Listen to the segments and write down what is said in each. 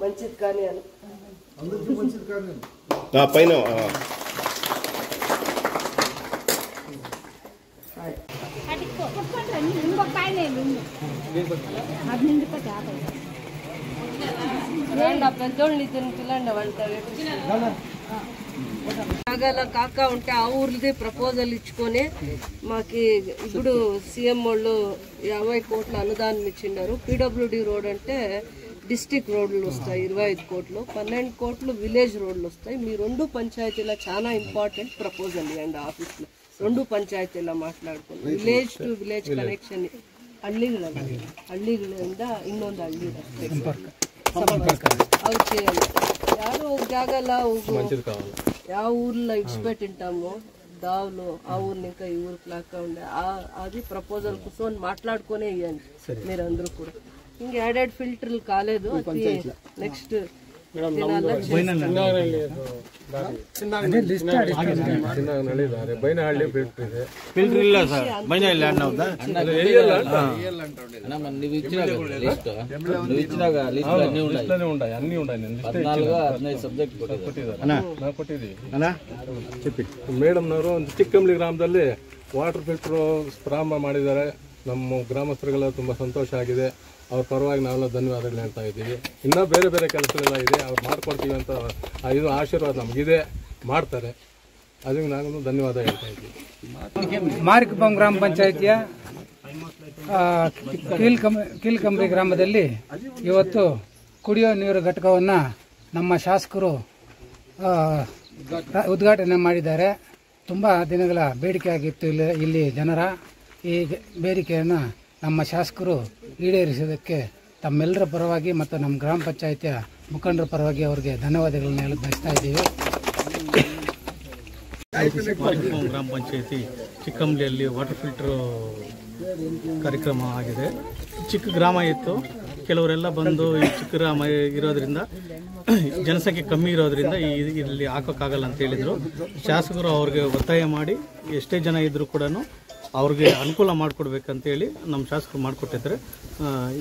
మంచిది కానీ పైన పెద్దోళ్ళు ఇద్దరు పిల్లండి వాళ్ళ కాక ఉంటే ఆ ఊర్లది ప్రపోజల్ ఇచ్చుకొని మాకి ఇప్పుడు సీఎం వాళ్ళు 50 కోట్ల అనుదానం ఇచ్చిండారు. పీడబ్ల్యూడి రోడ్ అంటే డిస్టిక్ రోడ్లు వస్తాయి 25 కోట్లు, 12 కోట్లు విలేజ్ రోడ్లు వస్తాయి. మీ 2 పంచాయతీల చాలా ఇంపార్టెంట్ ప్రపోజల్ ఇవ్వండి ఆఫీస్లో. 2 పంచాయతీల ಮಾತಾಡ್ಕೊಂಡು ವಿಲೇಜ್ ಟು ವಿಲೇಜ್ ಕನೆಕ್ಷನ್ ಹಳ್ಳಿಗಳಿಂದ ಇನ್ನೊಂದು ಹಳ್ಳಿ అవి చేయాలి. యారో ఒక జాగాలో ಯಾವ ఊర్లో ఇచ్చిపెట్టింటామో దావులో ఆ ఊరిని ఇంకా ఈ ఊరికి లాగా ఉండే అది ప్రపోజల్ కూర్చొని మాట్లాడుకునే ఇవ్వండి మీరందరూ కూడా. ఇంక యాడెడ్ ఫిల్టర్లు కాలేదు, అది నెక్స్ట్ ಮೇಡಮ್ ನವರು ಚಿಕ್ಕಂಬಳಿ ಗ್ರಾಮದಲ್ಲಿ ವಾಟರ್ ಫಿಲ್ಟರ್ ಪ್ರಾರಂಭ ಮಾಡಿದ್ದಾರೆ. ನಮ್ಮ ಗ್ರಾಮಸ್ಥರಿಗೆಲ್ಲ ತುಂಬಾ ಸಂತೋಷ ಆಗಿದೆ. ಅವ್ರ ಪರವಾಗಿ ನಾವೆಲ್ಲ ಧನ್ಯವಾದಗಳು ಹೇಳ್ತಾ ಇದ್ದೀವಿ. ಇನ್ನೂ ಬೇರೆ ಬೇರೆ ಕೆಲಸಗಳೆಲ್ಲ ಇದೆ, ಅವ್ರು ಮಾಡ್ಕೊಡ್ತೀವಿ ಅಂತ ಇದು ಆಶೀರ್ವಾದ ನಮಗಿದೆ, ಮಾಡ್ತಾರೆ. ಅದಕ್ಕೆ ನಾನು ಧನ್ಯವಾದ ಹೇಳ್ತಾ ಇದ್ದೀವಿ. ಮಾರಿಕುಪ್ಪಂ ಗ್ರಾಮ ಪಂಚಾಯಿತಿಯ ಕೀಲ್ಕಂಬ್ರಿ ಗ್ರಾಮದಲ್ಲಿ ಇವತ್ತು ಕುಡಿಯೋ ನೀರು ಘಟಕವನ್ನು ನಮ್ಮ ಶಾಸಕರು ಉದ್ಘಾಟನೆ ಮಾಡಿದ್ದಾರೆ. ತುಂಬ ದಿನಗಳ ಬೇಡಿಕೆ ಆಗಿತ್ತು ಇಲ್ಲಿ ಜನರ. ಈ ಬೇಡಿಕೆಯನ್ನು ನಮ್ಮ ಶಾಸಕರು ಈಡೇರಿಸೋದಕ್ಕೆ ತಮ್ಮೆಲ್ಲರ ಪರವಾಗಿ ಮತ್ತು ನಮ್ಮ ಗ್ರಾಮ ಪಂಚಾಯಿತಿಯ ಮುಖಂಡರ ಪರವಾಗಿ ಅವರಿಗೆ ಧನ್ಯವಾದಗಳನ್ನು ಹೇಳಲು ಬಯಸ್ತಾ ಇದ್ದೀವಿ. ಗ್ರಾಮ ಪಂಚಾಯಿತಿ ಚಿಕ್ಕಂಬಳಿಯಲ್ಲಿ ವಾಟರ್ ಫಿಲ್ಟರ್ ಕಾರ್ಯಕ್ರಮ ಆಗಿದೆ. ಚಿಕ್ಕ ಗ್ರಾಮ ಇತ್ತು, ಕೆಲವರೆಲ್ಲ ಬಂದು ಈ ಚಿಕ್ಕ ಗ್ರಾಮ ಇರೋದ್ರಿಂದ ಜನಸಂಖ್ಯೆ ಕಮ್ಮಿ ಇರೋದ್ರಿಂದ ಇಲ್ಲಿ ಹಾಕೋಕ್ಕಾಗಲ್ಲ ಅಂತ ಹೇಳಿದರು. ಶಾಸಕರು ಅವ್ರಿಗೆ ಒತ್ತಾಯ ಮಾಡಿ ಎಷ್ಟೇ ಜನ ಇದ್ದರೂ ಕೂಡ ಅವ್ರಿಗೆ ಅನುಕೂಲ ಮಾಡಿಕೊಡ್ಬೇಕಂತೇಳಿ ನಮ್ಮ ಶಾಸಕರು ಮಾಡಿಕೊಟ್ಟಿದ್ದಾರೆ.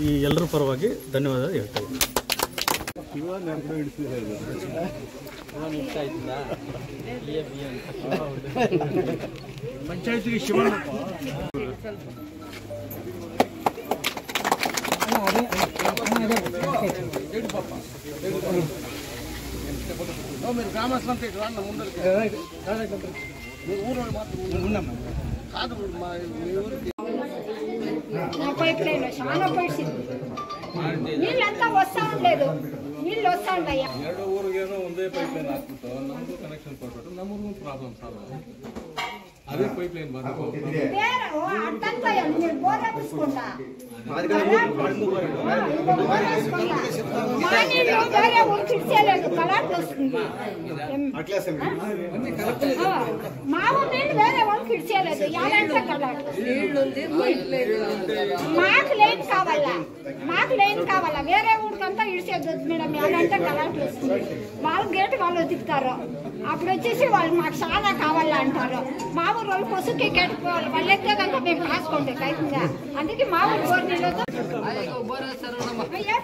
ಈ ಎಲ್ಲರ ಪರವಾಗಿ ಧನ್ಯವಾದ ಹೇಳ್ತಾ ಇದ್ದೀನಿ. ಪಂಚಾಯತಿಗೆ ಶಿವಣ್ಣ గ్రామస్తులంతా ఇటు రాండి ముందరికి. ఊరు కాదు పైప్ లైన్ చాలా పడిసింది, నీళ్ళంతా వస్తా ఉండలేదు, నీళ్ళు వస్తా ఉండయా. 2 ಊರಿಗೇನೋ ಒಂದೇ ಪೈಪ್ ಲೈನ್ ಹಾಕ್ಬಿಟ್ಟು ನಮಗೂ ಕನೆಕ್ಷನ್ ಕೊಟ್ಬಿಟ್ಟು ನಮಗೂ ಪ್ರಾಬ್ಲಮ್ ಸಾಲ್ವ್ ಅದೇ ಪೈಪ್ ಲೈನ್ ಬಂದು ಬೋರ್ ಹಾಕಿಸ್ಕೊಂಡ ಬೇರೆ ఊరికి ఇచ్చేయలేదు, కలెక్టర్ వస్తుంది. మావు నీళ్ళు వేరే వాళ్ళకి ఇచ్చేయలేదు, యాదంటే కలెక్టర్. మాకు లైన్ కావాలా, మాకు లైన్ కావాలా, వేరే ఊరికంతా ఇడిచేది మేడం, యాదంటే కలెక్టర్ వస్తుంది. వాళ్ళు గేట్ వాళ్ళు వెతుకుతారు, అప్పుడు వచ్చేసి వాళ్ళు మాకు చాలా కావాలా అంటారు. మా ఊరు వాళ్ళు పసుకి గెట్టుకోవాలి, వాళ్ళు ఎక్కే కనుక మేము రాసుకోండి కైతుందా. అందుకే మా ఊరు బోర్ నీళ్ళతో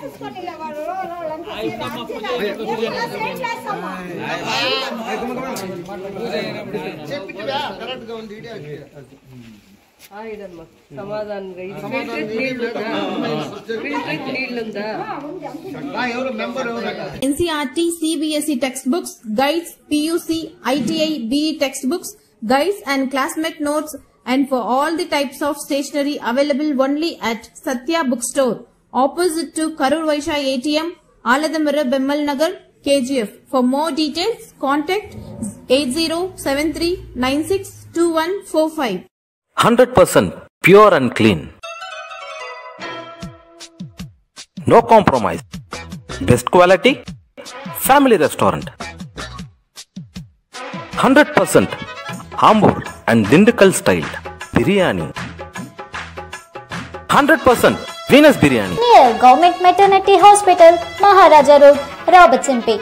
వేసుకొని వాళ్ళు సమాధానంగా NCERT CBSE textbooks, guides, PUC, ITI, BE textbooks, guides and classmate notes, and for all the types of stationery available only at Satya Bookstore, opposite to Karur Vaishya ATM, Aladamara, Bemmal Nagar, KGF. For more details, contact 8073962145. 100% pure and clean. No compromise. Best quality. Family restaurant. 100% Ambur and Dindukal style biryani. 100% Venus biryani. Near Government Maternity Hospital, Maharaja Road, Robertson Pay.